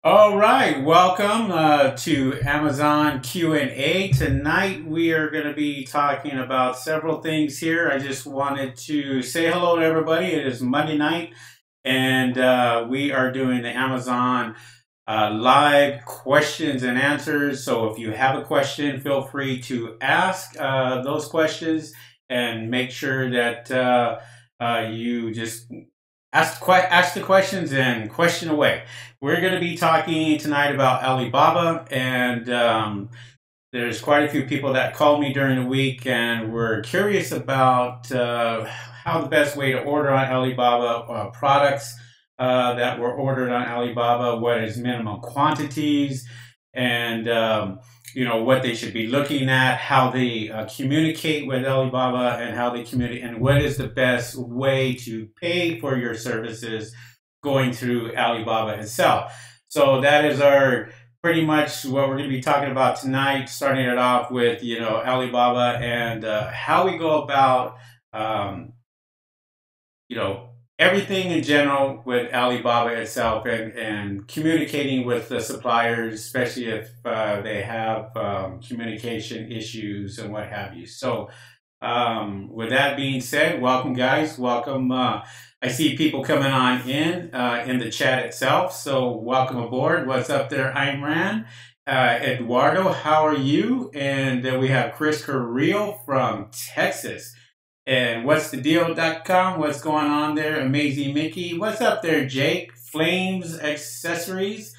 All right, welcome to Amazon Q&A. Tonight we are going to be talking about several things here. I just wanted to say hello to everybody. It is Monday night, and we are doing the Amazon live questions and answers. So if you have a question, feel free to ask those questions and make sure that you just ask the questions and question away. We're going to be talking tonight about Alibaba, and there's quite a few people that called me during the week and were curious about how the best way to order on Alibaba products that were ordered on Alibaba, what is minimum quantities, and what they should be looking at, how they communicate with Alibaba, and how they communicate, and what is the best way to pay for your services going through Alibaba itself. So that is our pretty much what we're going to be talking about tonight, starting it off with, Alibaba and how we go about, um, everything in general with Alibaba itself and communicating with the suppliers, especially if they have communication issues and what have you. So with that being said, welcome guys, welcome. I see people coming on in the chat itself. So welcome aboard. What's up there, Imran? Eduardo, how are you? And we have Chris Carrillo from Texas. And what's the deal.com? What's going on there? Amazing Mickey. What's up there, Jake? Flames Accessories.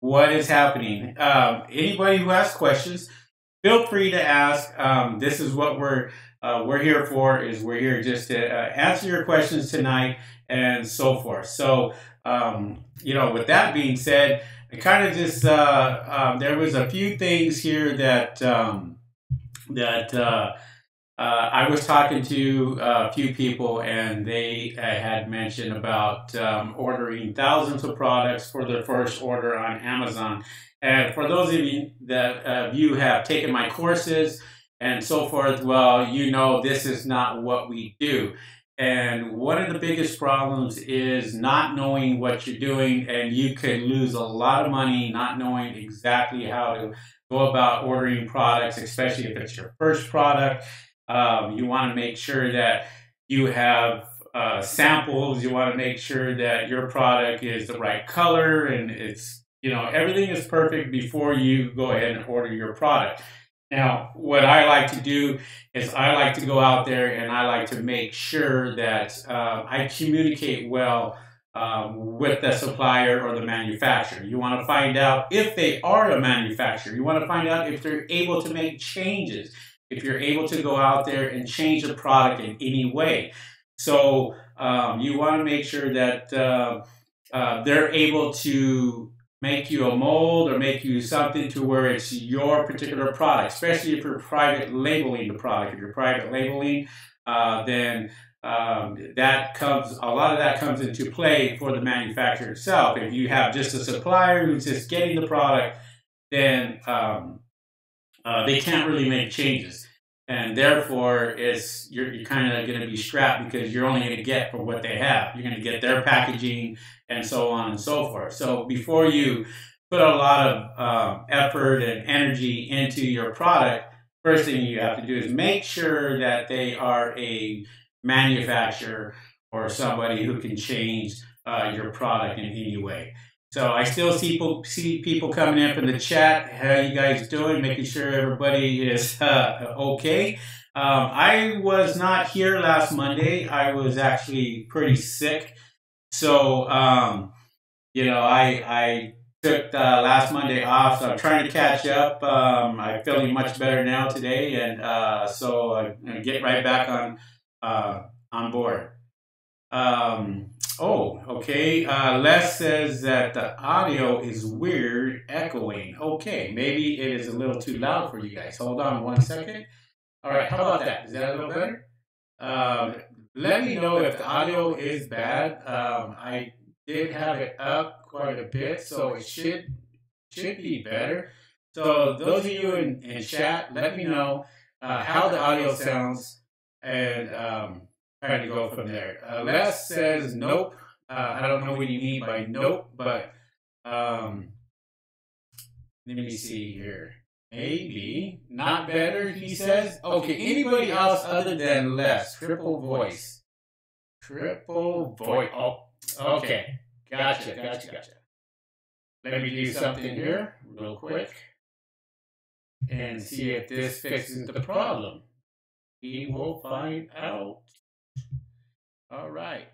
What is happening? Anybody who has questions, feel free to ask. This is what we're here for. We're here just to answer your questions tonight and so forth. So, with that being said, I kind of just there was a few things here that I was talking to a few people, and they had mentioned about ordering thousands of products for their first order on Amazon. And for those of you that you have taken my courses and so forth, well, this is not what we do. And one of the biggest problems is not knowing what you're doing, and you could lose a lot of money not knowing exactly how to go about ordering products, especially if it's your first product. You want to make sure that you have samples. You want to make sure that your product is the right color and it's, everything is perfect before you go ahead and order your product. Now, what I like to do is I like to go out there and I like to make sure that I communicate well with the supplier or the manufacturer. You want to find out if they are a manufacturer. You want to find out if they're able to make changes, if you're able to go out there and change the product in any way. So you want to make sure that they're able to make you a mold or make you something to where it's your particular product, especially if you're private labeling the product. If you're private labeling, then a lot of that comes into play for the manufacturer itself. If you have just a supplier who's just getting the product, then they can't really make changes. And therefore, you're kind of going to be strapped because you're only going to get for what they have. You're going to get their packaging and so on and so forth. So before you put a lot of effort and energy into your product, first thing you have to do is make sure that they are a manufacturer or somebody who can change your product in any way. So I still see people coming in from the chat. How you guys doing? Making sure everybody is okay. I was not here last Monday. I was actually pretty sick. So, I took last Monday off. So I'm trying to catch up. I'm feeling much better now today. And so I'm going to get right back on board. Okay. Les says that the audio is weird, echoing. Okay, maybe it is a little too loud for you guys. Hold on one second. All right, how about that? Is that a little better? Let me know if the audio is bad. I did have it up quite a bit, so it should be better. So those of you in chat, let me know how the audio sounds, and trying to go from there. Les says nope. I don't know what you mean by nope, but Let me see here. Maybe. Not better, he says. Okay, anybody else other than Les? Triple voice. Triple voice. Oh, okay. Gotcha. Let me do something here real quick and see if this fixes the problem. We will find out. All right.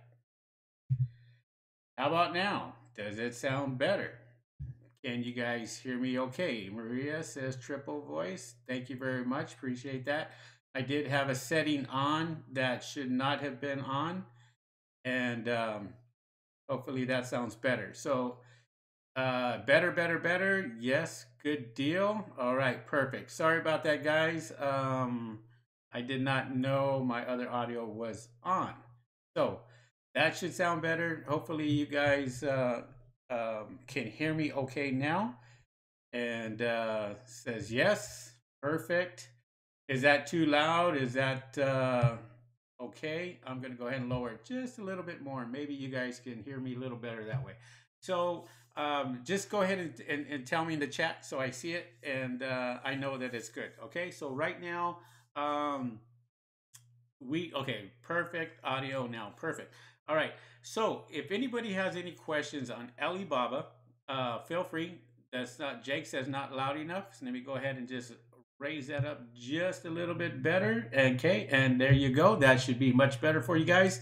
How about now? Does it sound better? Can you guys hear me okay? Maria says triple voice. Thank you very much. Appreciate that. I did have a setting on that should not have been on. And hopefully that sounds better. So better. Yes, good deal. All right, perfect. Sorry about that, guys. I did not know my other audio was on. So that should sound better. Hopefully you guys can hear me okay now. And says yes, perfect. Is that too loud? Is that okay? I'm going to go ahead and lower it just a little bit more. Maybe you guys can hear me a little better that way. So just go ahead and tell me in the chat so I see it and I know that it's good. Okay, so right now, okay, perfect audio now, perfect. All right, so if anybody has any questions on Alibaba, feel free. That's not, Jake says not loud enough. So let me go ahead and just raise that up just a little bit better. Okay, and there you go. That should be much better for you guys.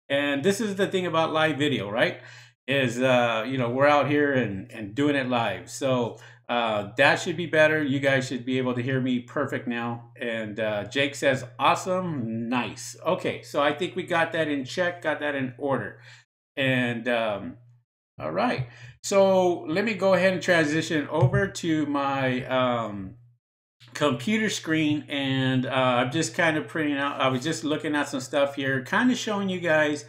And this is the thing about live video, right? Is we're out here and doing it live. So that should be better. You guys should be able to hear me perfect now. And Jake says, awesome, nice. Okay, so I think we got that in check, got that in order. And all right. So let me go ahead and transition over to my computer screen. And I'm just kind of printing out. I was just looking at some stuff here, kind of showing you guys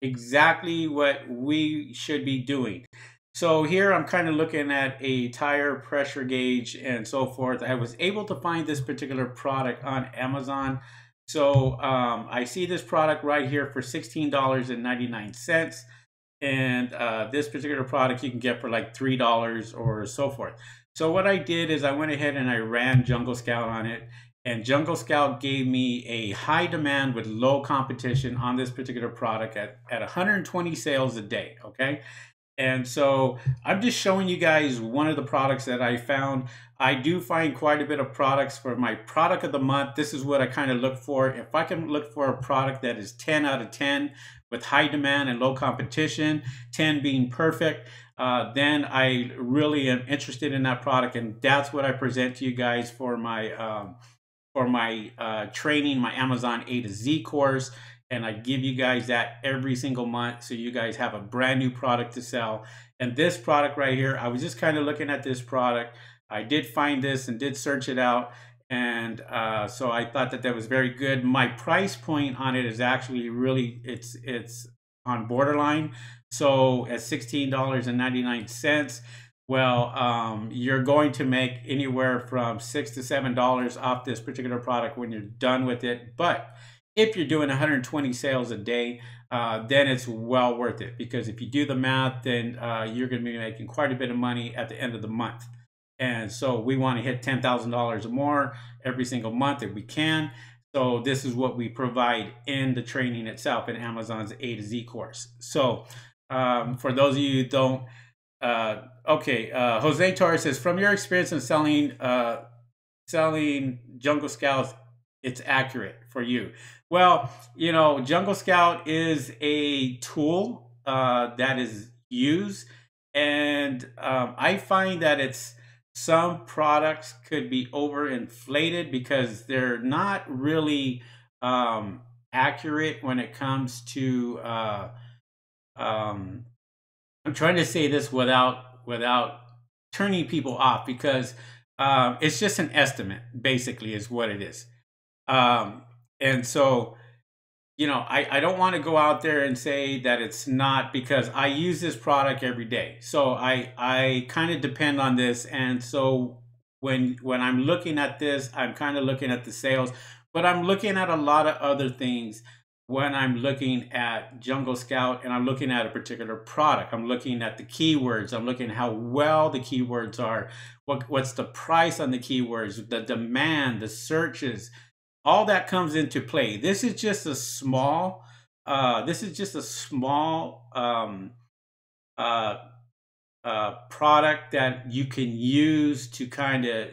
exactly what we should be doing. So here I'm kind of looking at a tire pressure gauge and so forth. I was able to find this particular product on Amazon. So I see this product right here for $16.99. And this particular product you can get for like $3 or so forth. So what I did is I went ahead and I ran Jungle Scout on it. And Jungle Scout gave me a high demand with low competition on this particular product at 120 sales a day, okay? And so I'm just showing you guys one of the products that I found. I do find quite a bit of products for my product of the month. This is what I kind of look for. If I can look for a product that is 10 out of 10 with high demand and low competition, 10 being perfect, then I really am interested in that product. And that's what I present to you guys for my training, my Amazon A to Z course. And I give you guys that every single month so you guys have a brand new product to sell. And this product right here, I was just kind of looking at this product. I did find this and did search it out. And so I thought that was very good. My price point on it is actually really, it's on borderline. So at $16.99, well, you're going to make anywhere from $6 to $7 off this particular product when you're done with it. But if you're doing 120 sales a day, then it's well worth it, because if you do the math, then you're going to be making quite a bit of money at the end of the month. And so we want to hit $10,000 or more every single month if we can. So this is what we provide in the training itself in Amazon's A to Z course. So for those of you who don't, Jose Torres says, from your experience in selling Jungle Scouts, it's accurate for you. Well, Jungle Scout is a tool that is used, and I find that some products could be overinflated because they're not really accurate when it comes to I'm trying to say this without turning people off, because it's just an estimate, basically, is what it is. And so, I don't want to go out there and say that it's not, because I use this product every day. So I kind of depend on this. And so when I'm looking at this, I'm kind of looking at the sales, but I'm looking at a lot of other things when I'm looking at Jungle Scout and I'm looking at a particular product. I'm looking at the keywords. I'm looking at how well the keywords are. What's the price on the keywords, the demand, the searches, all that comes into play. This is just a small uh, product that you can use to kind of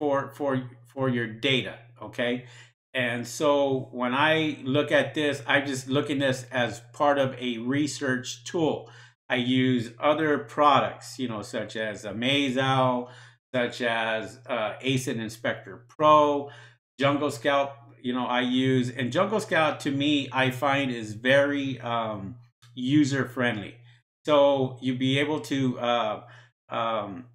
for your data. Okay. And so when I look at this, I just look at this as part of a research tool. I use other products, such as Amazel, such as ACID Inspector Pro, Jungle Scout. I use, and Jungle Scout to me, I find is very user friendly. So you'll be able to um,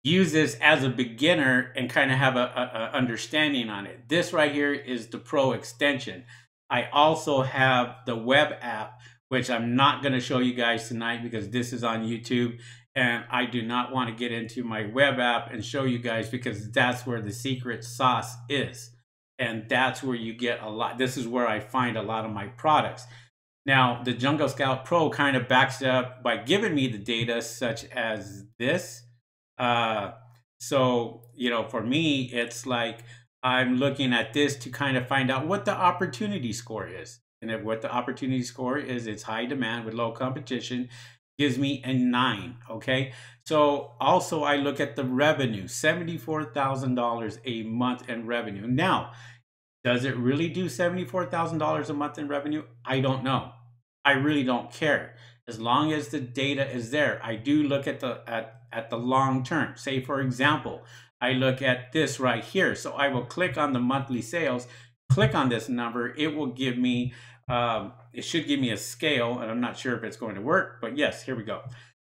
use this as a beginner and kind of have a understanding on it. This right here is the Pro extension. I also have the web app, which I'm not going to show you guys tonight because this is on YouTube. And I do not want to get into my web app and show you guys because that's where the secret sauce is. And that's where you get a lot. This is where I find a lot of my products. Now, the Jungle Scout Pro kind of backs it up by giving me the data such as this. Uh, for me, it's like I'm looking at this to kind of find out what the opportunity score is. And if what the opportunity score is, it's high demand with low competition, gives me a 9. Okay. So also I look at the revenue, $74,000 a month in revenue. Now, does it really do $74,000 a month in revenue? I don't know. I really don't care. As long as the data is there, I do look at the long term. Say, for example, I look at this right here. So I will click on the monthly sales, click on this number. It will give me, it should give me a scale, and I'm not sure if it's going to work, but yes, here we go.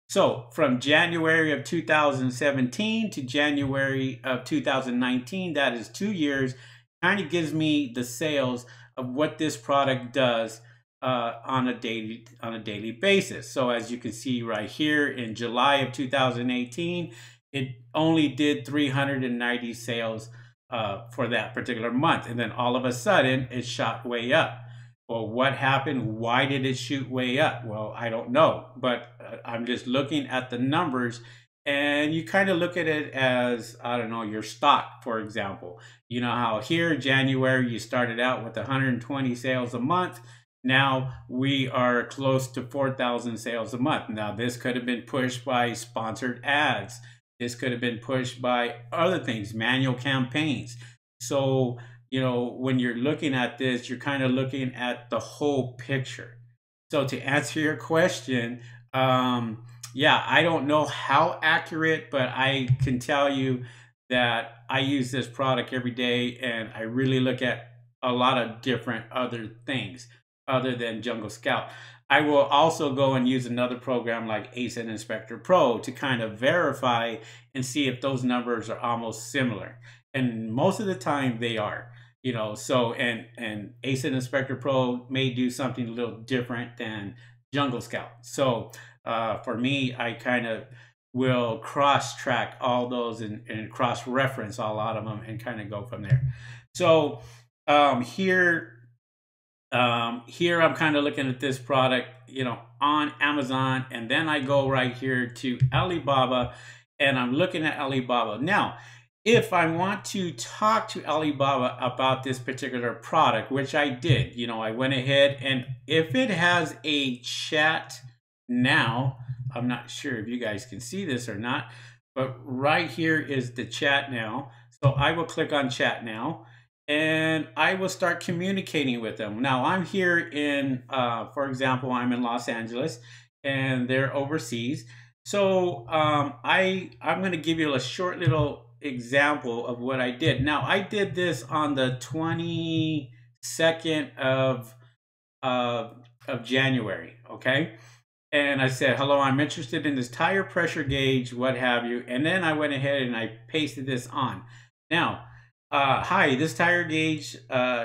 So from January of 2017 to January of 2019, that is 2 years, kind of gives me the sales of what this product does on a daily basis. So as you can see right here in July of 2018, it only did 390 sales for that particular month. And then all of a sudden it shot way up. Well, what happened? Why did it shoot way up? Well, I don't know, but I'm just looking at the numbers. And you kind of look at it as, I don't know, your stock, for example. You know how here, January, you started out with 120 sales a month. Now we are close to 4,000 sales a month. Now this could have been pushed by sponsored ads. This could have been pushed by other things, manual campaigns. So, when you're looking at this, you're kind of looking at the whole picture. So to answer your question, yeah, I don't know how accurate, but I can tell you that I use this product every day and I really look at a lot of different other things other than Jungle Scout. I will also go and use another program like ACID Inspector Pro to kind of verify and see if those numbers are almost similar. And most of the time they are. So and ACID Inspector Pro may do something a little different than Jungle Scout. So for me, I kind of will cross-track all those and cross-reference a lot of them and kind of go from there. So here I'm kind of looking at this product, on Amazon, and then I go right here to Alibaba, and I'm looking at Alibaba. Now, if I want to talk to Alibaba about this particular product, which I did, I went ahead, and if it has a chat now, I'm not sure if you guys can see this or not, but right here is the chat now. So I will click on chat now and I will start communicating with them. Now I'm here in, for example, I'm in Los Angeles and they're overseas. So I'm going to give you a short little example of what I did. Now I did this on the 22nd of January. Okay. And I said, hello, I'm interested in this tire pressure gauge, what have you. And then I went ahead and I pasted this on. Now, hi, this tire gauge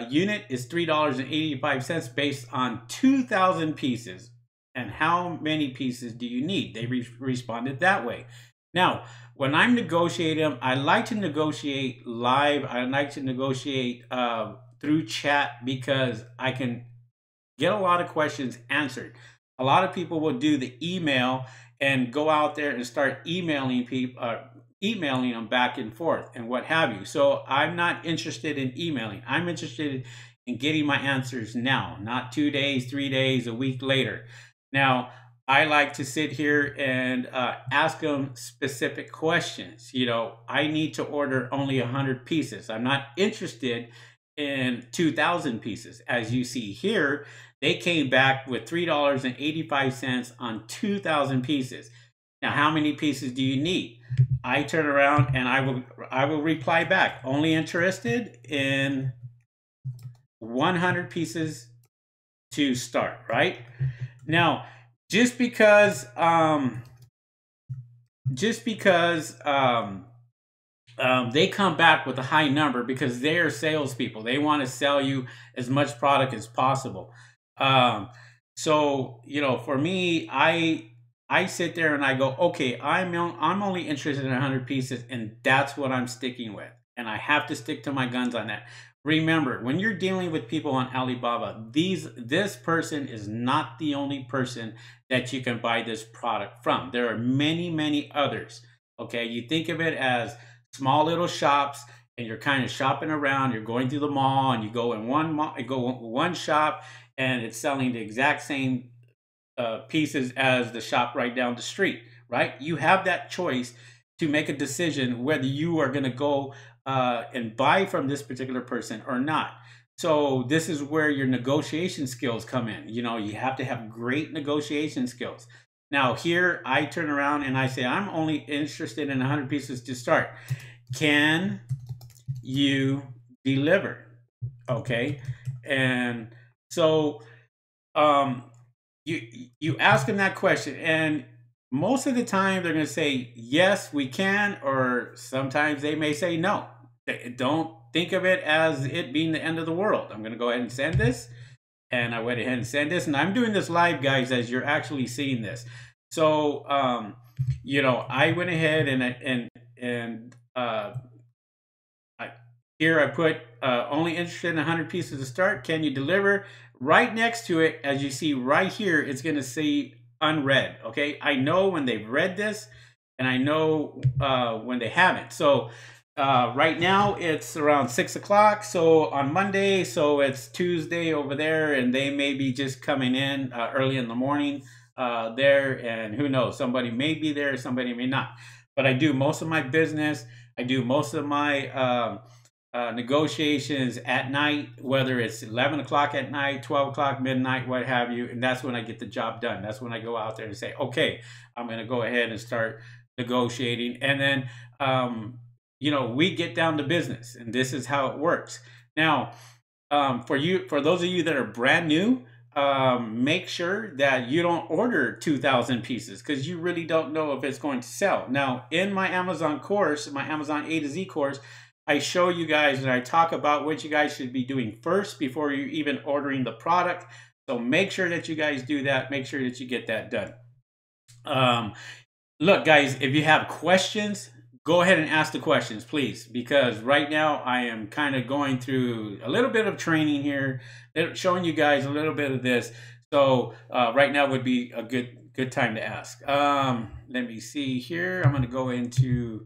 unit is $3.85 based on 2,000 pieces. And how many pieces do you need? They responded that way. Now, when I'm negotiating, I like to negotiate live. I like to negotiate through chat because I can Get a lot of questions answered. A lot of people will do the email and go out there and start emailing people, emailing them back and forth and what have you. So I'm not interested in emailing. I'm interested in getting my answers now, not 2 days, 3 days, a week later. Now, I like to sit here and ask them specific questions. You know, I need to order only 100 pieces. I'm not interested in 2,000 pieces. As you see here, they came back with $3.85 on 2,000 pieces. Now, how many pieces do you need? I turn around and I will reply back. Only interested in 100 pieces to start, right? Now, just because just because they come back with a high number because they are salespeople. They want to sell you as much product as possible. Um, so you know, for me, I sit there and I go, okay, I'm only interested in 100 pieces, and that's what I'm sticking with, and I have to stick to my guns on that. Remember, when you're dealing with people on Alibaba, this person is not the only person that you can buy this product from. There are many others. Okay, you think of it as small little shops, and you're kind of shopping around. You're going through the mall, and you go in one mall, you go one shop, and it's selling the exact same pieces as the shop right down the street. Right? You have that choice to make a decision whether you are going to go and buy from this particular person or not. So this is where your negotiation skills come in. You know, you have to have great negotiation skills. Now here I turn around and I say, I'm only interested in 100 pieces to start. Can you deliver? Okay. And so um, you ask them that question, and most of the time they're going to say yes, we can, or sometimes they may say no. Don't think of it as it being the end of the world. I'm going to go ahead and send this, and I went ahead and send this, and I'm doing this live, guys, as you're actually seeing this. So you know, I went ahead and I, here I put only interested in 100 pieces to start. Can you deliver? Right next to it, as you see right here, it's going to say unread. Okay, I know when they've read this, and I know when they haven't. So right now it's around 6 o'clock. So on Monday, so it's Tuesday over there, and they may be just coming in early in the morning there, and who knows? Somebody may be there, somebody may not. But I do most of my business. I do most of my negotiations at night, whether it's 11 o'clock at night, 12 o'clock, midnight, what have you. And that's when I get the job done. That's when I go out there and say, okay, I'm going to go ahead and start negotiating. And then, you know, we get down to business, and this is how it works. Now, for those of you that are brand new, make sure that you don't order 2,000 pieces, because you really don't know if it's going to sell. Now, in my Amazon course, my Amazon A to Z course, I show you guys and I talk about what you guys should be doing first before you even ordering the product. So make sure that you guys do that. Make sure that you get that done. Look, guys, if you have questions, go ahead and ask the questions, please, because right now I am kind of going through a little bit of training here, showing you guys a little bit of this. So right now would be a good time to ask. Let me see here. I'm going to go into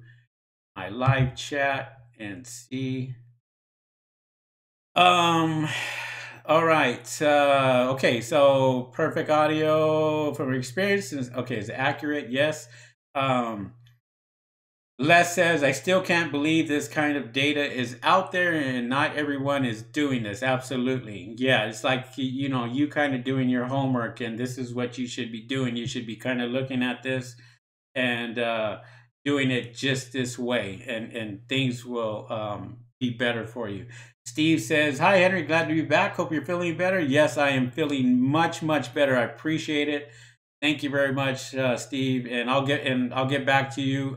my live chat and see. All right. Okay. So perfect audio from your experience. Okay. Is it accurate? Yes. Les says, I still can't believe this kind of data is out there and not everyone is doing this. Absolutely. Yeah. It's like, you know, you kind of doing your homework, and this is what you should be doing. You should be kind of looking at this and doing it just this way, and things will be better for you. Steve says, hi, Henry. Glad to be back. Hope you're feeling better. Yes, I am feeling much better. I appreciate it. Thank you very much, Steve. And I'll get back to you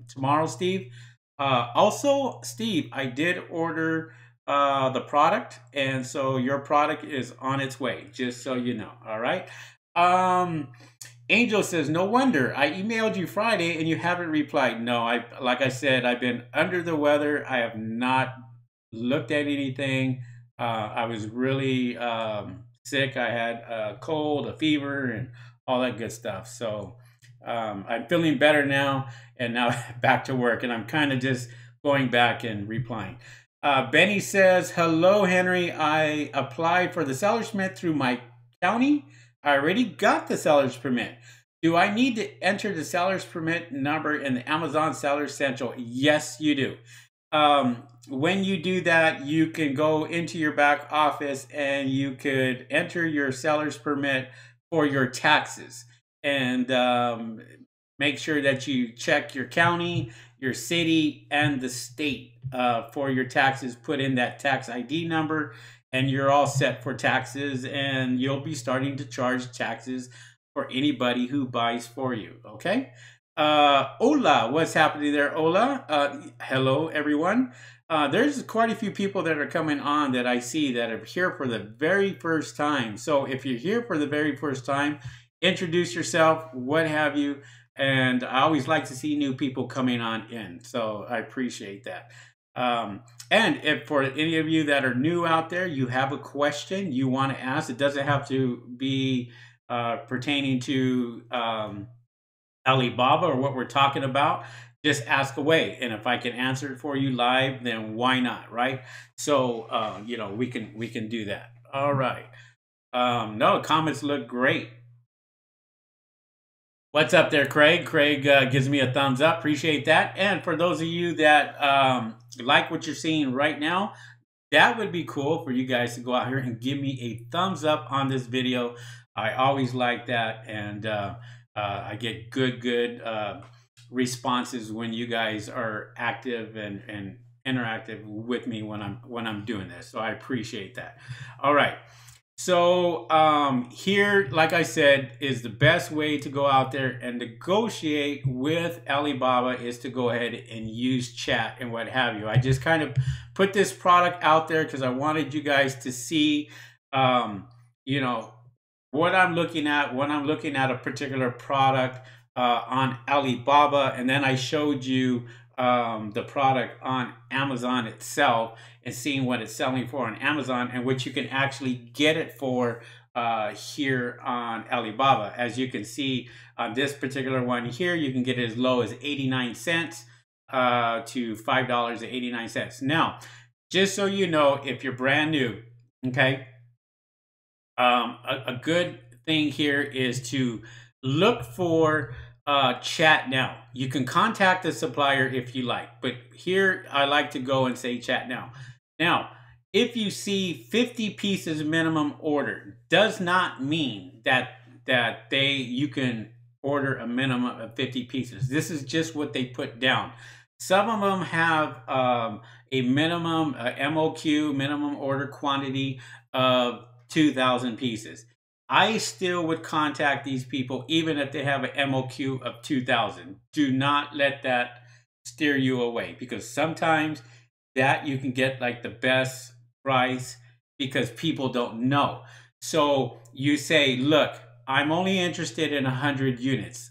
tomorrow, Steve. Also, Steve, I did order the product, and so your product is on its way. Just so you know. All right. Angel says, no wonder. I emailed you Friday and you haven't replied. No, like I said, I've been under the weather. I have not looked at anything. I was really sick. I had a cold, a fever, and all that good stuff. So I'm feeling better now, and now back to work, and I'm kind of just going back and replying. Benny says, "Hello, Henry. I applied for the seller's permit through my county. I already got the seller's permit. Do I need to enter the seller's permit number in the Amazon Seller Central?" Yes, you do. When you do that, you can go into your back office and you could enter your seller's permit for your taxes, and make sure that you check your county, your city, and the state for your taxes. Put in that tax ID number, and you're all set for taxes, and you'll be starting to charge taxes for anybody who buys for you. Okay. Ola, what's happening there, Ola? Hello, everyone. There's quite a few people that are coming on that I see that are here for the very first time. So if you're here for the very first time, introduce yourself, what have you. And I always like to see new people coming on in. So I appreciate that. And if for any of you that are new out there, you have a question you want to ask, it doesn't have to be pertaining to Alibaba or what we're talking about. Just ask away, and if I can answer it for you live, then why not, right? So we can do that. All right. No, comments look great. What's up there, Craig? Craig gives me a thumbs up. Appreciate that. And for those of you that like what you're seeing right now, that would be cool for you guys to go out here and give me a thumbs up on this video. I always like that, and I get good responses when you guys are active and interactive with me when I'm doing this. So I appreciate that. All right. So here, like I said, is the best way to go out there and negotiate with Alibaba is to go ahead and use chat and what have you. I just kind of put this product out there because I wanted you guys to see, you know, what I'm looking at when I'm looking at a particular product on Alibaba, and then I showed you the product on Amazon itself and seeing what it's selling for on Amazon and what you can actually get it for here on Alibaba. As you can see on this particular one here, you can get it as low as 89 cents to $5.89. Now, just so you know, if you're brand new, okay, a good thing here is to look for chat now. You can contact the supplier if you like, but here I like to go and say chat now. Now, if you see 50 pieces minimum order, does not mean that you can order a minimum of 50 pieces. This is just what they put down. Some of them have a minimum MOQ, minimum order quantity of 2,000 pieces. I still would contact these people even if they have an MOQ of 2,000. Do not let that steer you away, because sometimes that you can get like the best price because people don't know. So you say, look, I'm only interested in 100 units.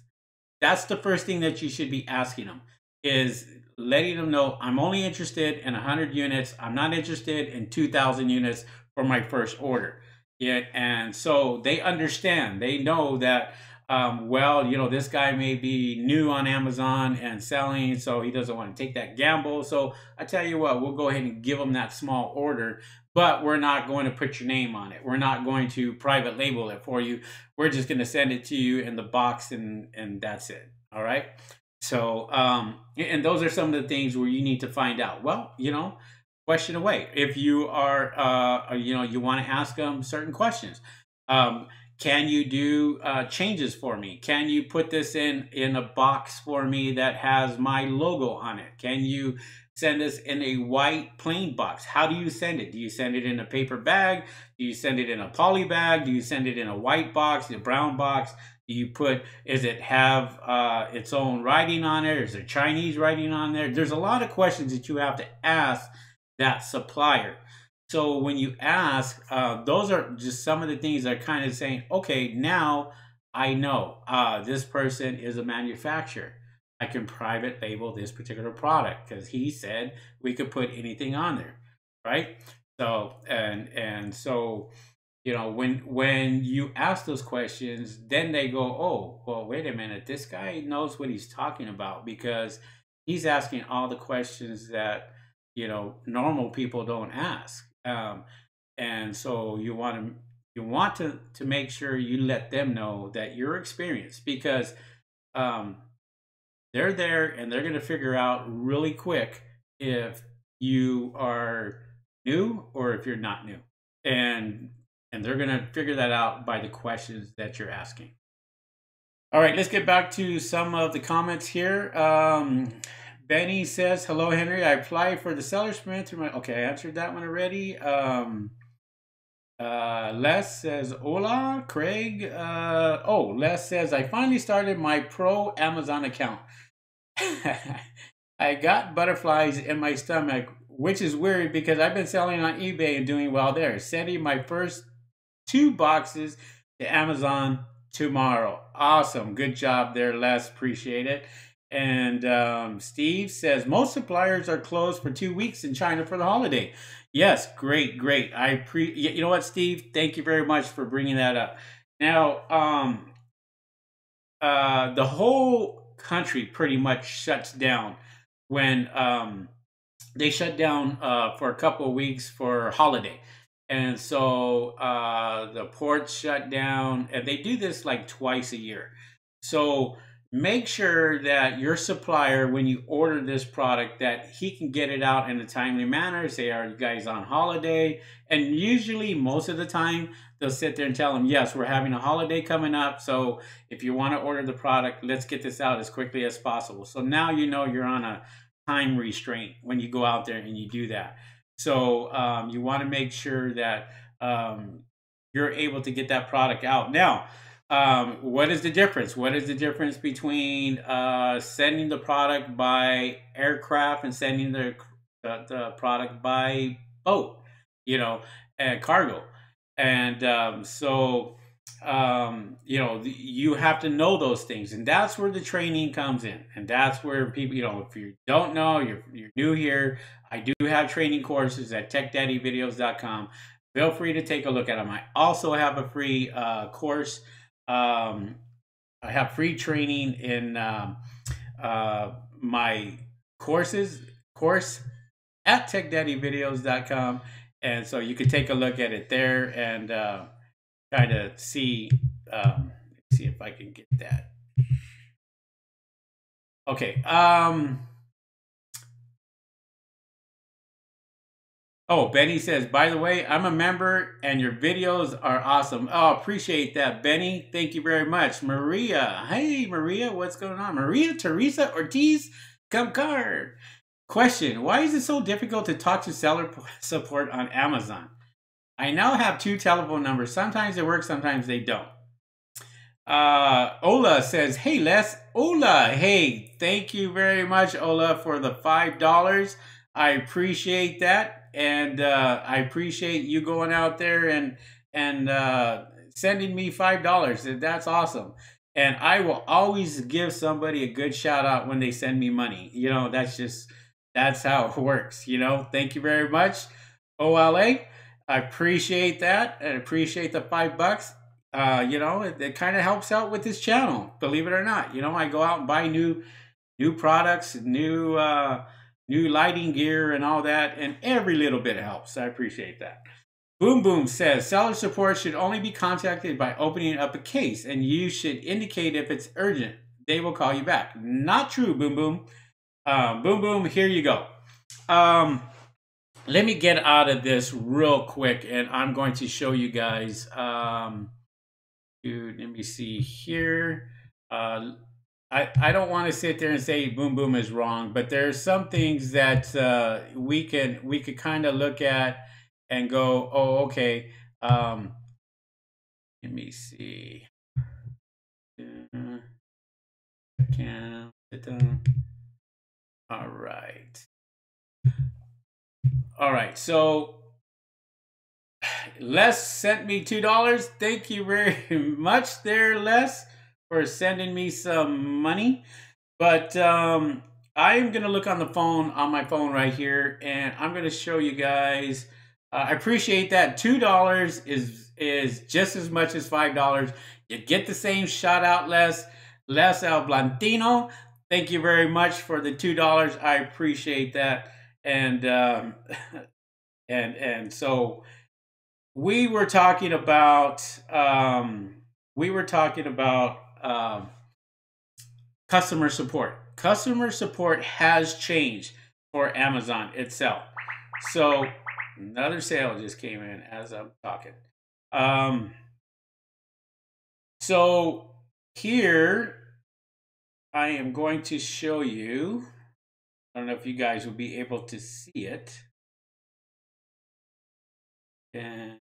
That's the first thing that you should be asking them, is letting them know I'm only interested in 100 units. I'm not interested in 2,000 units for my first order. Yeah, and so they understand. They know that, well, you know, this guy may be new on Amazon and selling, so he doesn't want to take that gamble. So I tell you what, we'll go ahead and give him that small order, but we're not going to put your name on it. We're not going to private label it for you. We're just going to send it to you in the box, and that's it. All right. So, and those are some of the things where you need to find out. Well, you know, question away. If you are, you know, you want to ask them certain questions. Can you do changes for me? Can you put this in a box for me that has my logo on it? Can you send this in a white plain box? How do you send it? Do you send it in a paper bag? Do you send it in a poly bag? Do you send it in a white box, a brown box? Do you put, is it have its own writing on it? Is there Chinese writing on there? There's a lot of questions that you have to ask that supplier. So when you ask, those are just some of the things that are kind of saying, okay, now I know this person is a manufacturer. I can private label this particular product because he said we could put anything on there, right? So and so when you ask those questions, then they go, oh, well, wait a minute, this guy knows what he's talking about, because he's asking all the questions that normal people don't ask. And so you want to make sure you let them know that you're experienced, because um, they're there and they're going to figure out really quick if you are new or if you're not new, and they're going to figure that out by the questions that you're asking. All right, let's get back to some of the comments here. Benny says, hello, Henry. I applied for the seller sprint through my. Okay, I answered that one already. Les says, hola, Craig. Les says, I finally started my pro Amazon account. I got butterflies in my stomach, which is weird because I've been selling on eBay and doing well there. Sending my first 2 boxes to Amazon tomorrow. Awesome. Good job there, Les. Appreciate it. And Steve says, most suppliers are closed for 2 weeks in China for the holiday. Yes, great. You know what, Steve? Thank you very much for bringing that up. Now, the whole country pretty much shuts down when they shut down for a couple of weeks for holiday. And so the ports shut down, and they do this like twice a year. So make sure that your supplier, when you order this product, that he can get it out in a timely manner. Say, are you guys on holiday? And usually, most of the time, they'll sit there and tell them, yes, we're having a holiday coming up. So if you want to order the product, let's get this out as quickly as possible. So now you know you're on a time restraint when you go out there and you do that. So you want to make sure that you're able to get that product out. Now, what is the difference? What is the difference between sending the product by aircraft and sending the product by boat, and cargo? And you have to know those things, and that's where the training comes in, and that's where people, if you don't know, you're new here. I do have training courses at techdaddyvideos.com. Feel free to take a look at them. I also have a free course. I have free training in my course at techdaddyvideos.com, and so you can take a look at it there and kind of see. Let's see if I can get that. Okay. Oh, Benny says, by the way, I'm a member and your videos are awesome. Oh, appreciate that, Benny. Thank you very much. Maria. Hey, Maria, what's going on? Maria Teresa Ortiz Camcar. Question, why is it so difficult to talk to seller support on Amazon? I now have 2 telephone numbers. Sometimes they work, sometimes they don't. Ola says, hey, Les. Ola, hey, thank you very much, Ola, for the $5. I appreciate that. And I appreciate you going out there and sending me $5. That's awesome. And I will always give somebody a good shout out when they send me money. That's how it works. Thank you very much, OLA. I appreciate that. I appreciate the $5. It kind of helps out with this channel, believe it or not. I go out and buy new products, new lighting gear and all that, and every little bit helps. I appreciate that. Boom Boom says, seller support should only be contacted by opening up a case, and you should indicate if it's urgent. They will call you back. Not true, Boom Boom. Boom Boom, here you go. Let me get out of this real quick, and I'm going to show you guys. Let me see here. I don't want to sit there and say Boom Boom is wrong, but there's some things that we could kind of look at and go, oh, okay. Let me see. All right. So Les sent me $2. Thank you very much there, Les, for sending me some money. But I'm going to look on my phone right here, and I'm going to show you guys I appreciate that. $2 is just as much as $5. You get the same shout out, Les El Blantino. Thank you very much for the $2. I appreciate that. And and so we were talking about we were talking about customer support. Customer support has changed for Amazon itself. So another sale just came in as I'm talking. So here I am going to show you. I don't know if you guys will be able to see it. And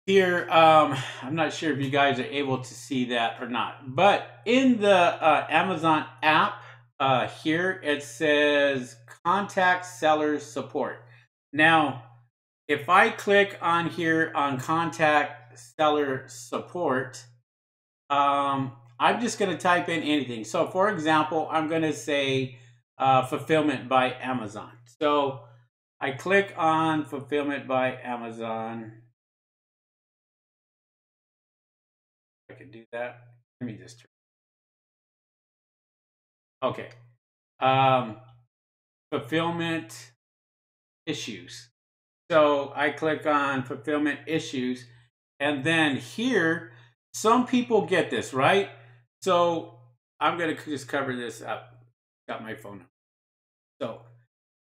here, I'm not sure if you guys are able to see that or not, but in the Amazon app, here it says contact seller support. Now, if I click on here on contact seller support, I'm just going to type in anything. So for example, I'm going to say fulfillment by Amazon. So I click on fulfillment by Amazon. I can do that. Let me just turn. Okay. Fulfillment issues. So I click on fulfillment issues, and then here, some people get this, right? So I'm gonna just cover this up. Got my phone. So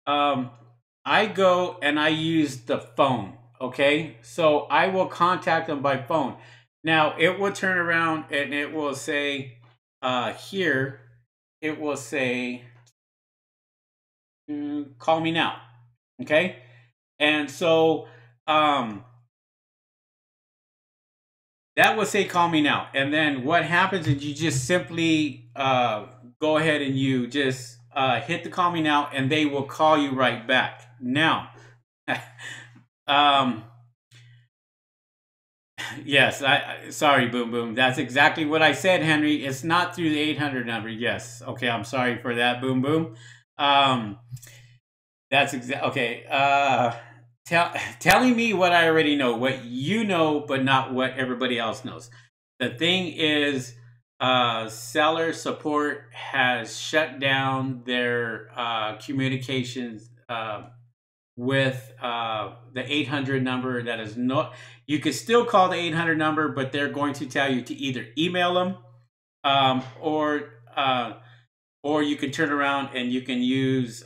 I go and I use the phone. Okay, so I will contact them by phone. Now it will turn around and it will say here, it will say call me now. Okay, and so that will say call me now. And then what happens is you just simply go ahead and you just hit the call me now, and they will call you right back. Now, yes, sorry, Boom Boom. That's exactly what I said, Henry. It's not through the 800 number. Yes. Okay, I'm sorry for that, Boom Boom. That's okay. Telling me what I already know, what you know, but not what everybody else knows. The thing is, seller support has shut down their communications with the 800 number. That is not. You can still call the 800 number, but they're going to tell you to either email them or you can turn around and you can use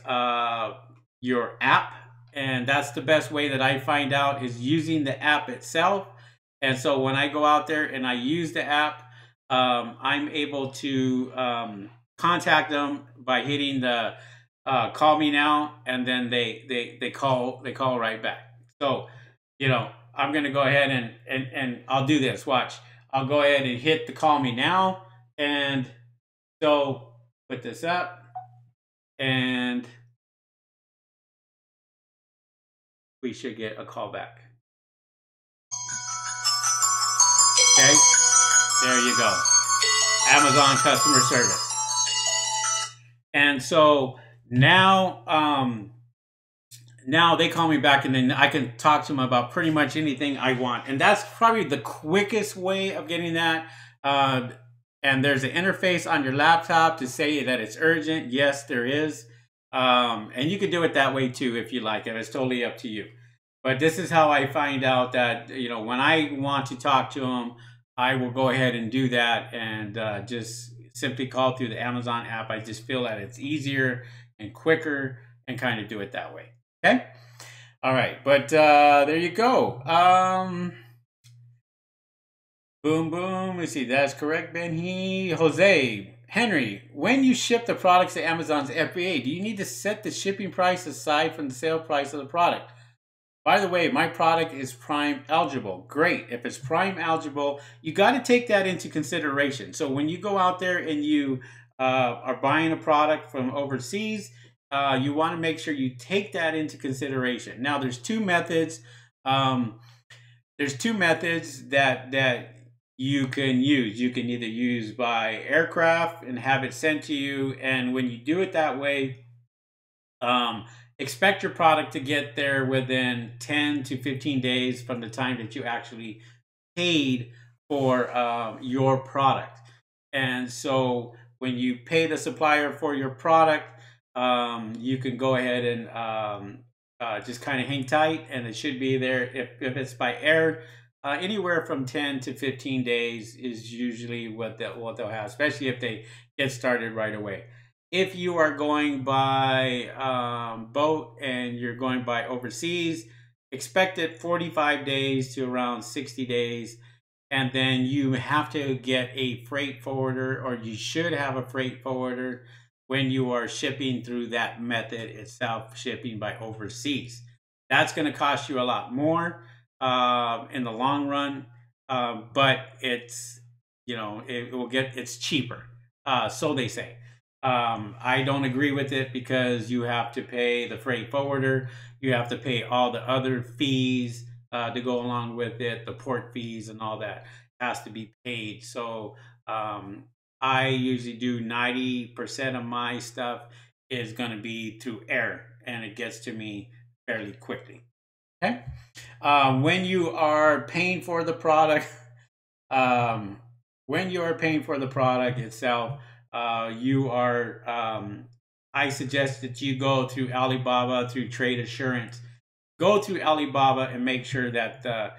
your app. And that's the best way that I find out, is using the app itself. And so when I go out there and I use the app, I'm able to contact them by hitting the call me now, and then they call right back. So, you know, I'm gonna go ahead and I'll do this. Watch. I'll go ahead and hit the call me now, and so put this up, and we should get a call back. Okay, there you go. Amazon customer service. And so now, now they call me back, and then I can talk to them about pretty much anything I want. And that's probably the quickest way of getting that. And there's an interface on your laptop to say that it's urgent. Yes, there is. And you can do it that way too if you like it. It's totally up to you. But this is how I find out that, you know, when I want to talk to them, I will go ahead and do that, and just simply call through the Amazon app. I just feel that it's easier and quicker, and kind of do it that way. Okay? All right. But there you go. Boom, boom. Let's see. That's correct, Benny. Jose. Henry, when you ship the products to Amazon's FBA, do you need to set the shipping price aside from the sale price of the product? By the way, my product is Prime eligible. Great. If it's Prime eligible, you got to take that into consideration. So when you go out there and you are buying a product from overseas, you want to make sure you take that into consideration. Now, there's two methods. There's two methods that you can use. You can either use by aircraft and have it sent to you, and when you do it that way, Um, expect your product to get there within 10 to 15 days from the time that you actually paid for your product. And so when you pay the supplier for your product, you can go ahead and just kind of hang tight, and it should be there. If it's by air, anywhere from 10 to 15 days is usually what they'll have, especially if they get started right away. If you are going by boat and you're going by overseas, expect it 45 days to around 60 days. And then you have to get a freight forwarder, or you should have a freight forwarder when you are shipping through that method itself, shipping by overseas. That's going to cost you a lot more in the long run, but it's, it will get, it's cheaper. So they say. I don't agree with it because you have to pay the freight forwarder, you have to pay all the other fees to go along with it, the port fees and all that has to be paid. So I usually do 90% of my stuff is going to be through air, and it gets to me fairly quickly. Okay. When you are paying for the product, um, when you are paying for the product itself, you are. I suggest that you go through Alibaba through Trade Assurance. Go through Alibaba and make sure that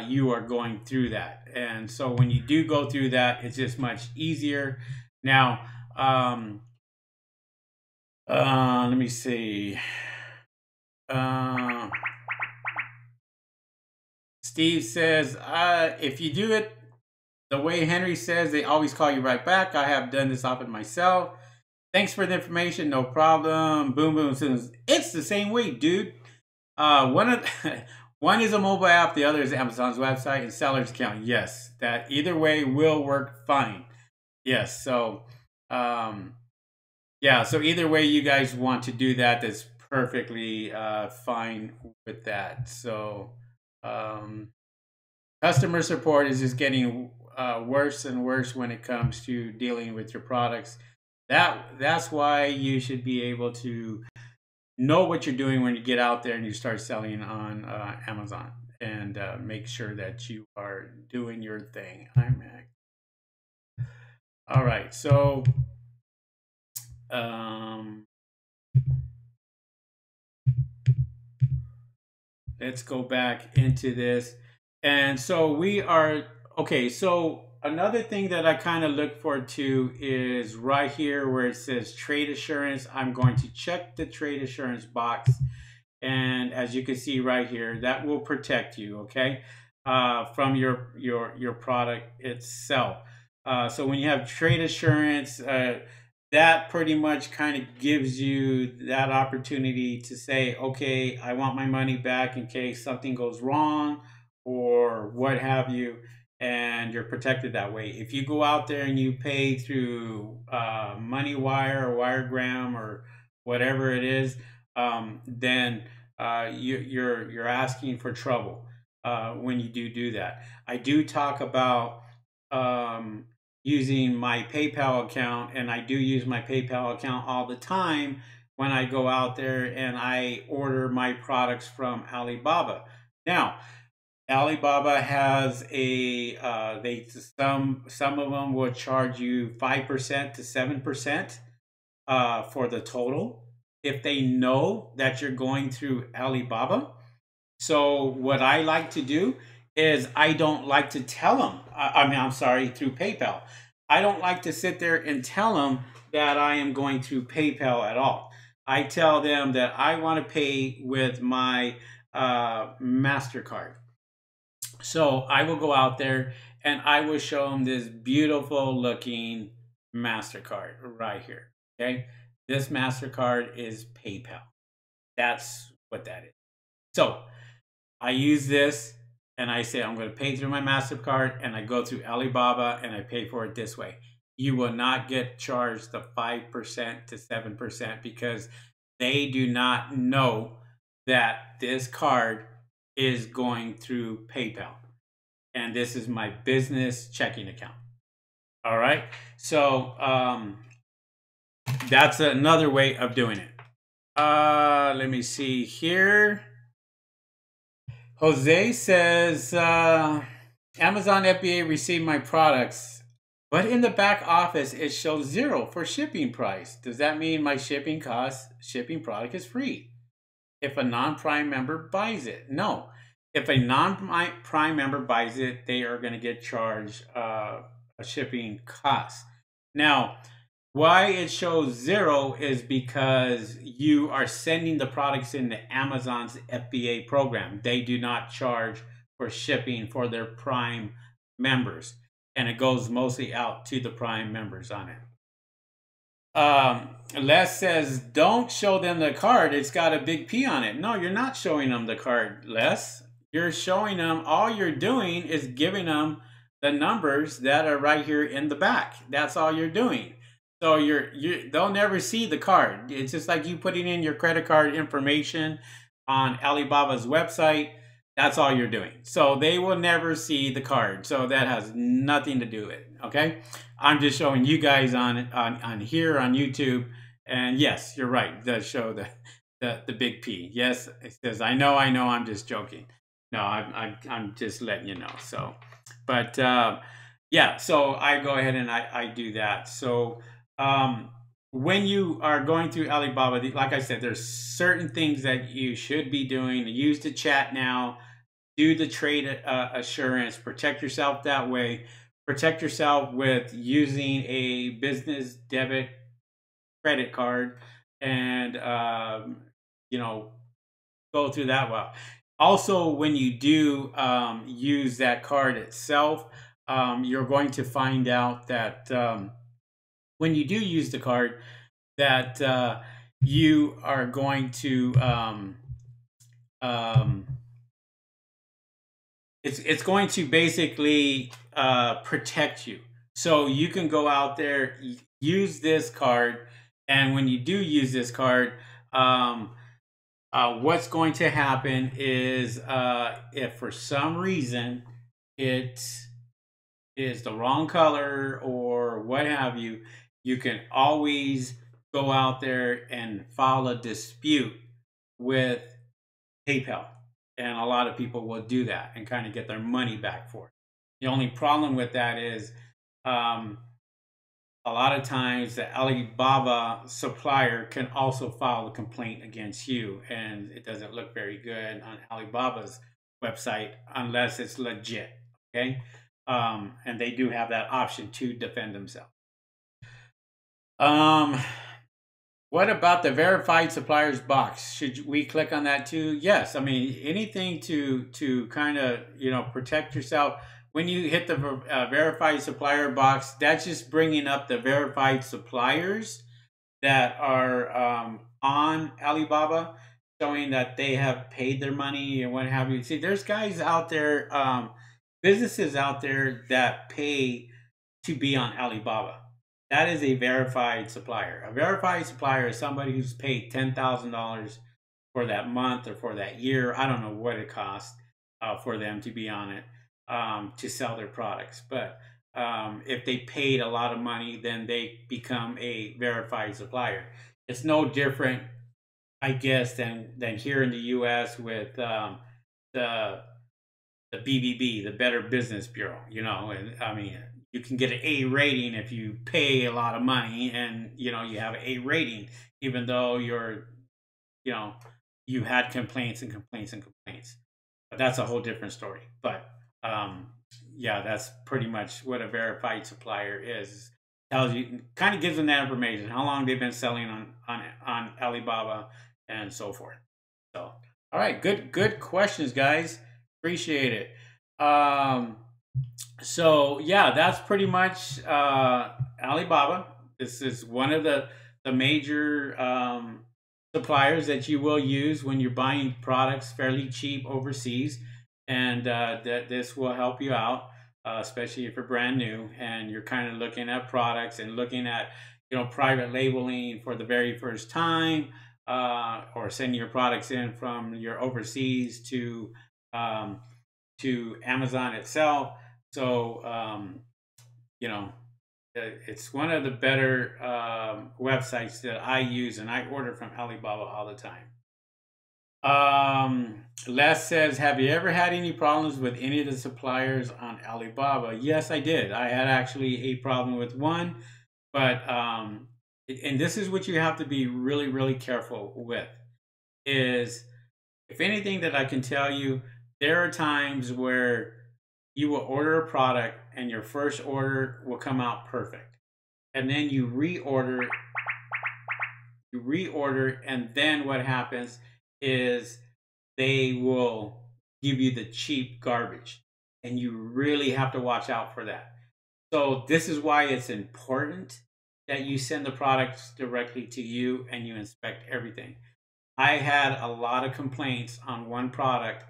you are going through that. And so when you do go through that, it's just much easier. Now, let me see. Uh, Steve says, if you do it the way Henry says, they always call you right back. I have done this often myself. Thanks for the information. No problem. Boom, boom. Says, it's the same way, dude. One of one is a mobile app, the other is Amazon's website and seller's account. Yes, that either way will work fine. Yes, so yeah, so either way you guys want to do that, that's perfectly fine with that. So customer support is just getting worse and worse when it comes to dealing with your products. That's why you should be able to know what you're doing when you get out there and you start selling on Amazon, and make sure that you are doing your thing. All right, so um, let's go back into this. And so we are okay. So another thing that I kind of look forward to is right here where it says trade assurance. I'm going to check the trade assurance box. And as you can see right here, that will protect you, okay, from your product itself. So when you have trade assurance, that pretty much kind of gives you that opportunity to say, okay, I want my money back in case something goes wrong or what have you, and you're protected that way. If you go out there and you pay through MoneyWire or Wiregram or whatever it is, then you're asking for trouble when you do that. I do talk about um, using my PayPal account, and I do use my PayPal account all the time when I go out there and I order my products from Alibaba. Now, Alibaba has a some of them will charge you 5% to 7% for the total if they know that you're going through Alibaba. So what I like to do is I don't like to tell them. I'm sorry, through PayPal. I don't like to sit there and tell them that I am going through PayPal at all. I tell them that I want to pay with my MasterCard. So I will go out there and I will show them this beautiful looking MasterCard right here. Okay. This MasterCard is PayPal. That's what that is. So I use this and I say I'm going to pay through my MasterCard, and I go through Alibaba and I pay for it this way. You will not get charged the 5% to 7% because they do not know that this card is going through PayPal. And this is my business checking account. All right. So that's another way of doing it. Let me see here. Jose says, Amazon FBA received my products, but in the back office it shows 0 for shipping price. Does that mean my shipping product is free if a non-Prime member buys it? No. If a non-Prime member buys it, they are going to get charged a shipping cost. Now, why it shows 0 is because you are sending the products into Amazon's FBA program. They do not charge for shipping for their Prime members, and it goes mostly out to the Prime members on it. Les says, don't show them the card. It's got a big P on it. No, you're not showing them the card, Les. You're showing them, all you're doing is giving them the numbers that are right here in the back. That's all you're doing. So they'll never see the card. It's just like you putting in your credit card information on Alibaba's website. That's all you're doing. So they will never see the card. So that has nothing to do with it. Okay. I'm just showing you guys on here on YouTube. And yes, you're right. It does show the big P. Yes, it says, I know, I'm just joking. No, I'm just letting you know. So, but yeah, so I go ahead and I do that. So when you are going through Alibaba, like I said, there's certain things that you should be doing. Use the chat now, do the trade assurance, protect yourself that way. Protect yourself with using a business debit credit card, and go through that well. Also, when you do use that card itself, you're going to find out that when you do use the card, that you are going to it's going to basically protect you. So you can go out there, use this card, and when you do use this card, what's going to happen is if for some reason it is the wrong color or what have you, you can always go out there and file a dispute with PayPal. And a lot of people will do that and kind of get their money back for it. The only problem with that is a lot of times the Alibaba supplier can also file a complaint against you, and it doesn't look very good on Alibaba's website unless it's legit. Okay. And they do have that option to defend themselves. What about the verified suppliers box? Should we click on that too? Yes. I mean, anything to kind of, protect yourself. When you hit the verified supplier box, that's just bringing up the verified suppliers that are on Alibaba, showing that they have paid their money and what have you. See, there's guys out there, businesses out there that pay to be on Alibaba. That is a verified supplier. A verified supplier is somebody who's paid $10,000 for that month or for that year. I don't know what it costs for them to be on it to sell their products. But if they paid a lot of money, then they become a verified supplier. It's no different, I guess, than here in the U.S. with the BBB, the Better Business Bureau. And I mean, you can get an A rating if you pay a lot of money, and you have an A rating, even though you had complaints and complaints and complaints. But that's a whole different story. But yeah, that's pretty much what a verified supplier is. Tells you, kind of gives them that information, how long they've been selling on Alibaba and so forth. So, all right, good questions, guys. Appreciate it. So yeah, that's pretty much Alibaba. This is one of the major suppliers that you will use when you're buying products fairly cheap overseas, and that this will help you out, especially if you're brand new and you're kind of looking at products and looking at private labeling for the very first time, or sending your products in from your overseas to Amazon itself. So It's one of the better websites that I use, and I order from Alibaba all the time. Les says, have you ever had any problems with any of the suppliers on Alibaba? Yes, I did. I had actually a problem with one, but and this is what you have to be really, really careful with is if anything that I can tell you, there are times where you will order a product and your first order will come out perfect. And then you reorder, and then what happens is they will give you the cheap garbage. And you really have to watch out for that. So this is why it's important that you send the products directly to you and you inspect everything. I had a lot of complaints on one product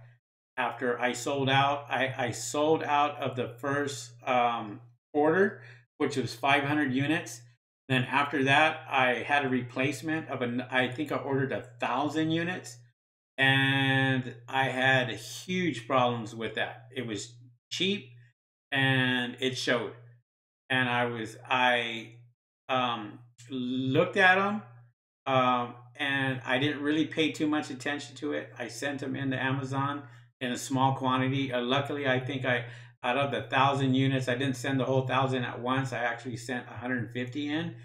after I sold out. I sold out of the first order, which was 500 units. Then after that, I had a replacement of I think I ordered 1,000 units, and I had huge problems with that. It was cheap, and it showed. And I looked at them, and I didn't really pay too much attention to it. I sent them into Amazon in a small quantity. Luckily, I think out of the 1,000 units, I didn't send the whole 1,000 at once. I actually sent 150 in,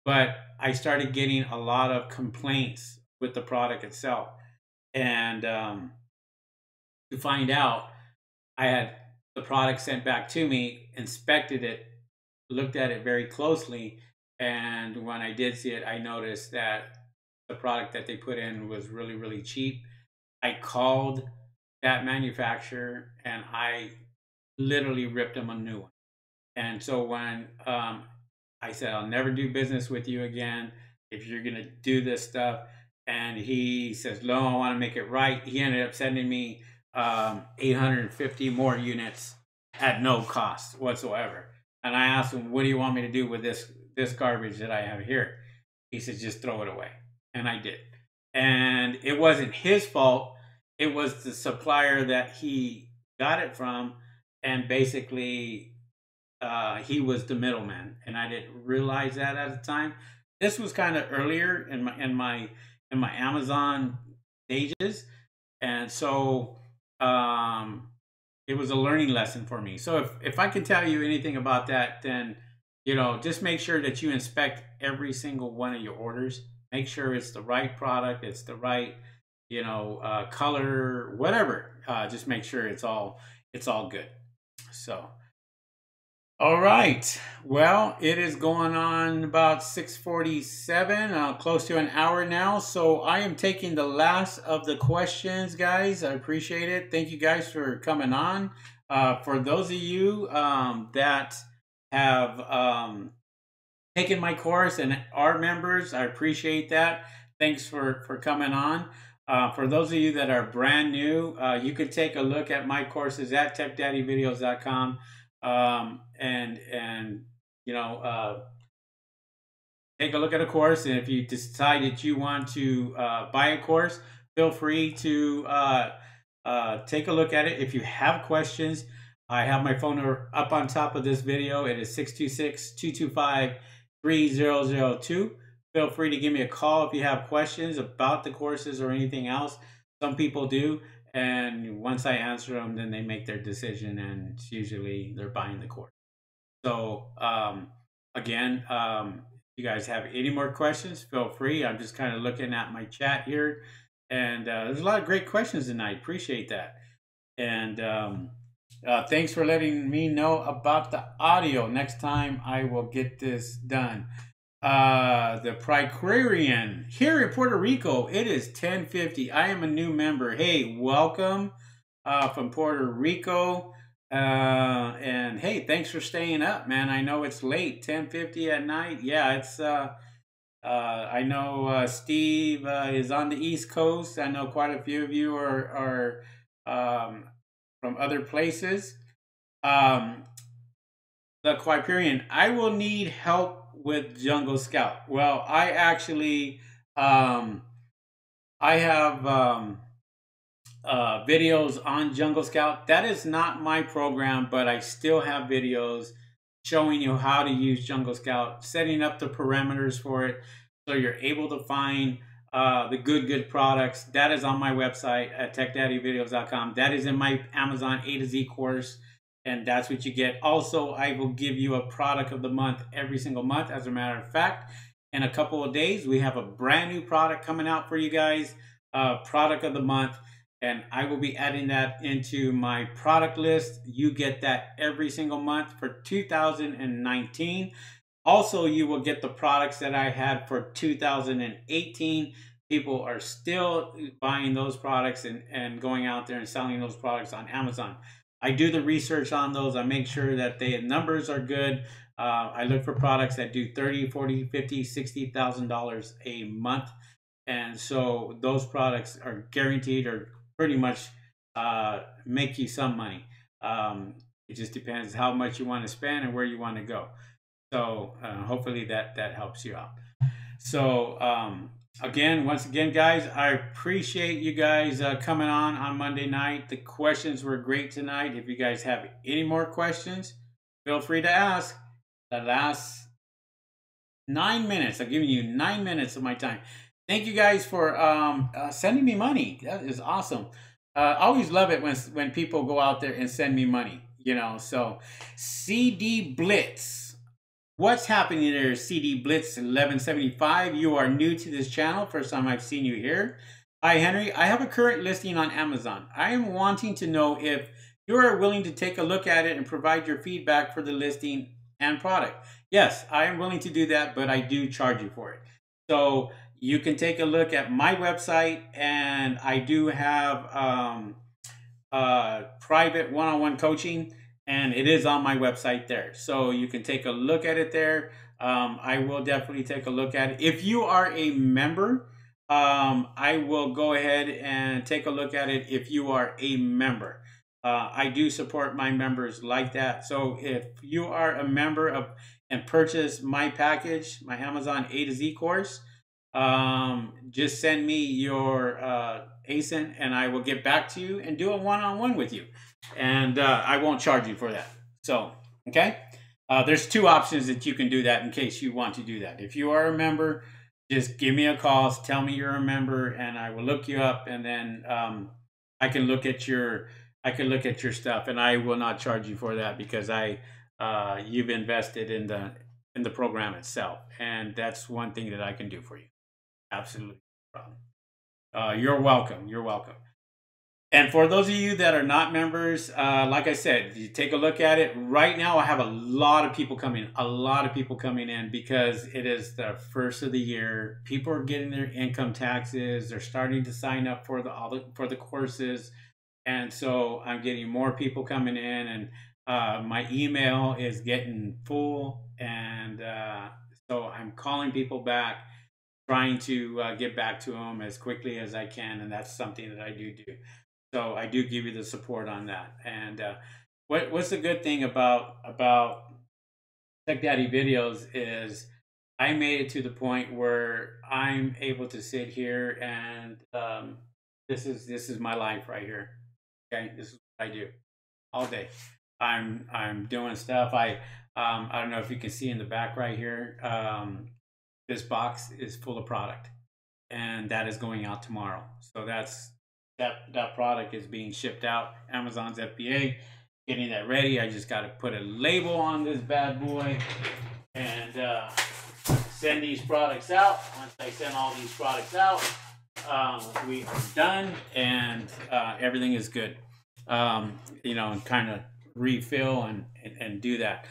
but I started getting a lot of complaints with the product itself. And to find out, I had the product sent back to me, inspected it, looked at it very closely, and when I did see it, I noticed that the product that they put in was really, really cheap. I called that manufacturer and I literally ripped them a new one. And so when I said, I'll never do business with you again if you're going to do this stuff. And he says, no, I want to make it right. He ended up sending me 850 more units at no cost whatsoever. And I asked him, what do you want me to do with this garbage that I have here? He said, just throw it away. And I did. And it wasn't his fault. It was the supplier that he got it from. And basically, he was the middleman. And I didn't realize that at the time. This was kind of earlier in my Amazon stages. And so it was a learning lesson for me. So if I can tell you anything about that, then just make sure that you inspect every single one of your orders. Make sure it's the right product, it's the right color, whatever. Just make sure it's all good. So. All right. Well, it is going on about 6:47, close to an hour now. So I am taking the last of the questions, guys. I appreciate it. Thank you guys for coming on. For those of you that have taken my course and are members, I appreciate that. Thanks for coming on. For those of you that are brand new, you could take a look at my courses at techdaddyvideos.com. And take a look at a course, and if you decide that you want to buy a course, feel free to take a look at it. If you have questions, I have my phone number up on top of this video. It is 626-225-3002. Feel free to give me a call if you have questions about the courses or anything else. Some people do. And once I answer them, then they make their decision, and it's usually they're buying the course. So again, if you guys have any more questions, feel free. I'm just kind of looking at my chat here, and there's a lot of great questions tonight. Appreciate that. And thanks for letting me know about the audio. Next time I will get this done. The Priquarian here in Puerto Rico, it is 10:50. I am a new member. Hey, welcome from Puerto Rico. And hey, thanks for staying up, man. I know it's late, 10:50 at night. Yeah, it's I know Steve is on the East Coast. I know quite a few of you are from other places. The Quiperian, I will need help with Jungle Scout. Well, I actually I have videos on Jungle Scout. That is not my program, but I still have videos showing you how to use Jungle Scout, setting up the parameters for it so you're able to find the good products. That is on my website at techdaddyvideos.com. That is in my Amazon A to Z course, and that's what you get. Also, I will give you a product of the month every single month. As a matter of fact, in a couple of days, we have a brand new product coming out for you guys, product of the month, and I will be adding that into my product list. You get that every single month for 2019. Also, you will get the products that I had for 2018. People are still buying those products and going out there and selling those products on Amazon. I do the research on those. I make sure that the numbers are good. I look for products that do 30, 40, 50, $60,000 a month. And so those products are guaranteed or pretty much make you some money. It just depends how much you want to spend and where you want to go. So hopefully that helps you out. So once again, guys, I appreciate you guys coming on Monday night. The questions were great tonight. If you guys have any more questions, feel free to ask. The last 9 minutes, I've given you 9 minutes of my time. Thank you guys for sending me money. That is awesome. I always love it when people go out there and send me money. So CD Blitz. What's happening there, CD Blitz 1175? You are new to this channel. First time I've seen you here. Hi, Henry. I have a current listing on Amazon. I am wanting to know if you are willing to take a look at it and provide your feedback for the listing and product. Yes, I am willing to do that, but I do charge you for it. So you can take a look at my website, and I do have private one-on-one coaching, and it is on my website there. So you can take a look at it there. I will definitely take a look at it. If you are a member, I will go ahead and take a look at it if you are a member. I do support my members like that. So if you are a member of and purchase my package, my Amazon A to Z course, just send me your ASIN and I will get back to you and do a one-on-one with you. And I won't charge you for that. So, okay? There's two options that you can do that in case you want to do that. If you are a member, just give me a call, tell me you're a member, and I will look you up, and then I can look at your stuff, and I will not charge you for that because you've invested in the program itself, and that's one thing that I can do for you. Absolutely no problem. You're welcome. You're welcome. And for those of you that are not members, like I said, you take a look at it. Right now, I have a lot of people coming in because it is the first of the year. People are getting their income taxes. They're starting to sign up for the courses. And so I'm getting more people coming in, and my email is getting full. And so I'm calling people back, trying to get back to them as quickly as I can. And that's something that I do. So I do give you the support on that. And what's the good thing about Tech Daddy Videos is I made it to the point where I'm able to sit here and this is my life right here. Okay, this is what I do all day. I'm doing stuff. I don't know if you can see in the back right here. This box is full of product, and that is going out tomorrow. So that product is being shipped out. Amazon's FBA, getting that ready. I just got to put a label on this bad boy and send these products out. Once I send all these products out, we are done, and everything is good. And kind of refill and do that.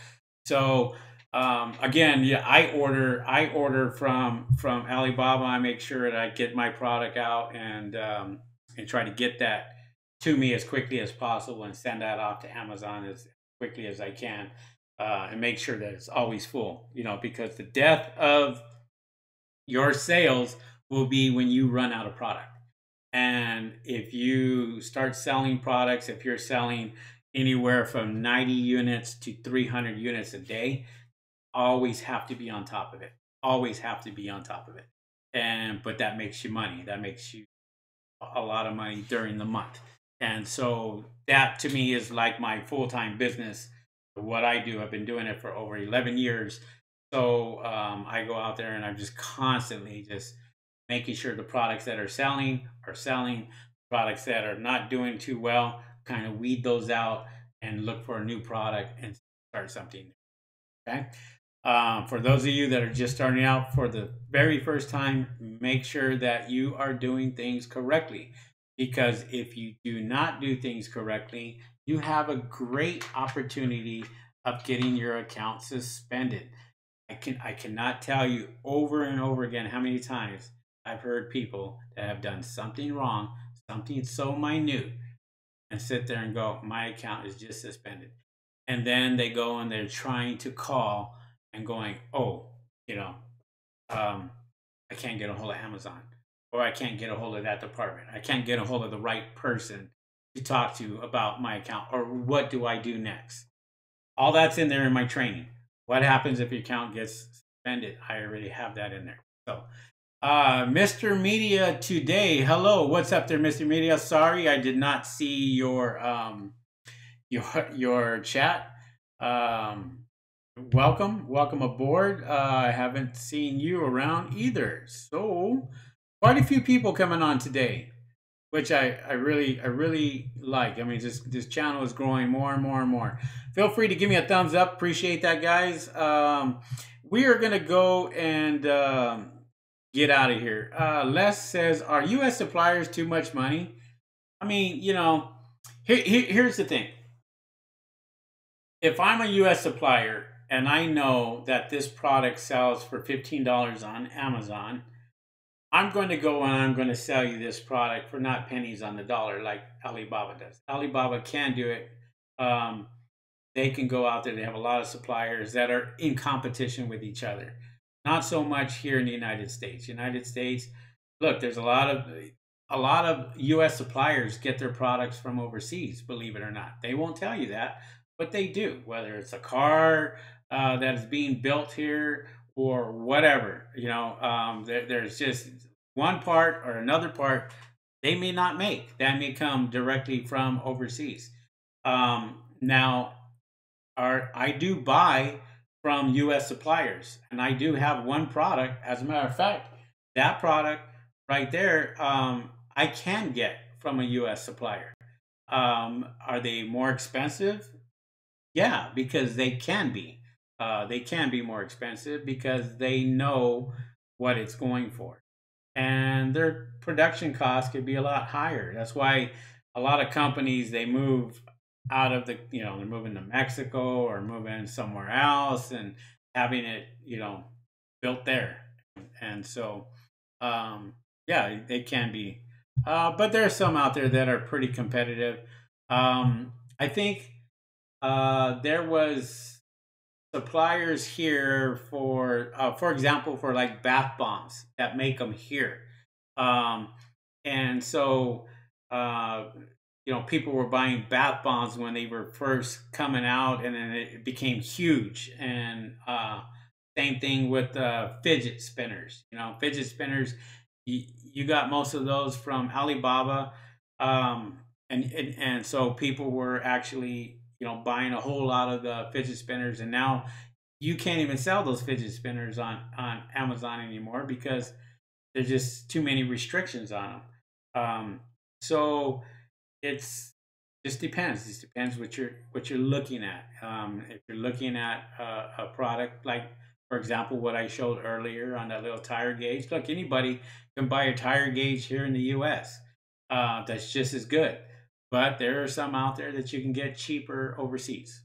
So again, yeah, I order from Alibaba. I make sure that I get my product out and try to get that to me as quickly as possible and send that off to Amazon as quickly as I can, and make sure that it's always full, because the death of your sales will be when you run out of product. And if you start selling products, if you're selling anywhere from 90 units to 300 units a day, always have to be on top of it. Always have to be on top of it. But that makes you money. That makes you a lot of money during the month. And so that to me is like my full-time business. what I do. I've been doing it for over 11 years. So I go out there and I'm just constantly just making sure the products that are selling, products that are not doing too well, kind of weed those out and look for a new product and start something. Okay. For those of you that are just starting out for the very first time, make sure that you are doing things correctly. Because if you do not do things correctly, you have a great opportunity of getting your account suspended. I cannot tell you over and over again how many times I've heard people that have done something wrong, something so minute, and sit there and go, my account is just suspended. And then they go and they're trying to call and going, oh, you know, um, I can't get a hold of Amazon, or I can't get a hold of that department. I can't get a hold of the right person to talk to about my account, or what do I do next? All that's in there in my training. What happens if your account gets suspended? I already have that in there. So, Mr. Media today, hello, what's up there, Mr. Media? Sorry, I did not see your chat. Um, welcome aboard. I haven't seen you around either, so quite a few people coming on today, which I really like. I mean, this channel is growing more and more and more. Feel free to give me a thumbs up. Appreciate that, guys. We are gonna go and get out of here. Les says, "Are U.S. suppliers too much money?" I mean, here's the thing. If I'm a U.S. supplier and I know that this product sells for $15 on Amazon, I'm going to go and I'm going to sell you this product for not pennies on the dollar like Alibaba does. Alibaba can do it. Um, they can go out there. They have a lot of suppliers that are in competition with each other. Not so much here in the United States. United States, look, there's a lot of U.S. suppliers get their products from overseas. Believe it or not, they won't tell you that, but they do. Whether it's a car that is being built here or whatever, there's just one part or another part they may not make that may come directly from overseas. Now, I do buy from U.S. suppliers, and I do have one product. As a matter of fact, that product right there, I can get from a U.S. supplier. Are they more expensive? Yeah, because they can be. They can be more expensive because they know what it's going for, and their production costs could be a lot higher. That's why a lot of companies they move out of they're moving to Mexico or moving somewhere else and having it built there. And so yeah, they can be, but there are some out there that are pretty competitive. I think there was suppliers here for example, for like bath bombs that make them here. Um, and so, uh, people were buying bath bombs when they were first coming out, and then it became huge. And same thing with fidget spinners. Fidget spinners, you got most of those from Alibaba. And so people were actually buying a whole lot of the fidget spinners, and now you can't even sell those fidget spinners on Amazon anymore because there's just too many restrictions on them. So it's just depends. It depends what you're looking at. If you're looking at a product like, for example, what I showed earlier on that little tire gauge. Look, anybody can buy a tire gauge here in the U.S. That's just as good, but there are some out there that you can get cheaper overseas.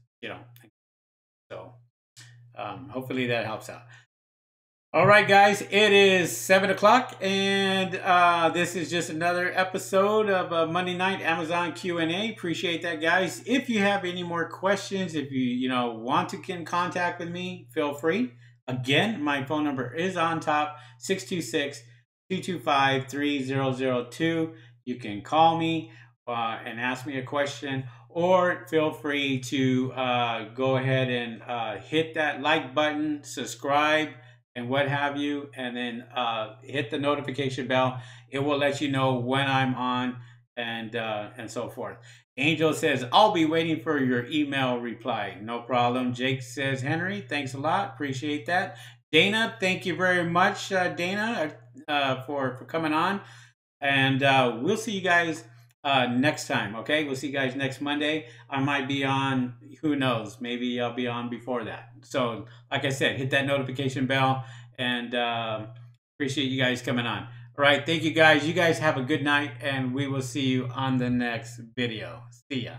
So hopefully that helps out. All right, guys, it is 7 o'clock, and this is just another episode of Monday Night Amazon Q&A. Appreciate that, guys. If you have any more questions, if you want to get in contact with me, feel free. Again, my phone number is on top, 626-225-3002. You can call me and ask me a question, or feel free to go ahead and hit that like button, subscribe, and what have you, and then hit the notification bell. It will let you know when I'm on and so forth. Angel says, I'll be waiting for your email reply. No problem. Jake says, Henry, thanks a lot. Appreciate that. Dana, thank you very much, Dana, for coming on. And we'll see you guys next time. Okay, we'll see you guys next Monday. I might be on. Who knows? Maybe I'll be on before that. So, like I said, hit that notification bell, and appreciate you guys coming on. All right, thank you guys. You guys have a good night, and we will see you on the next video. See ya.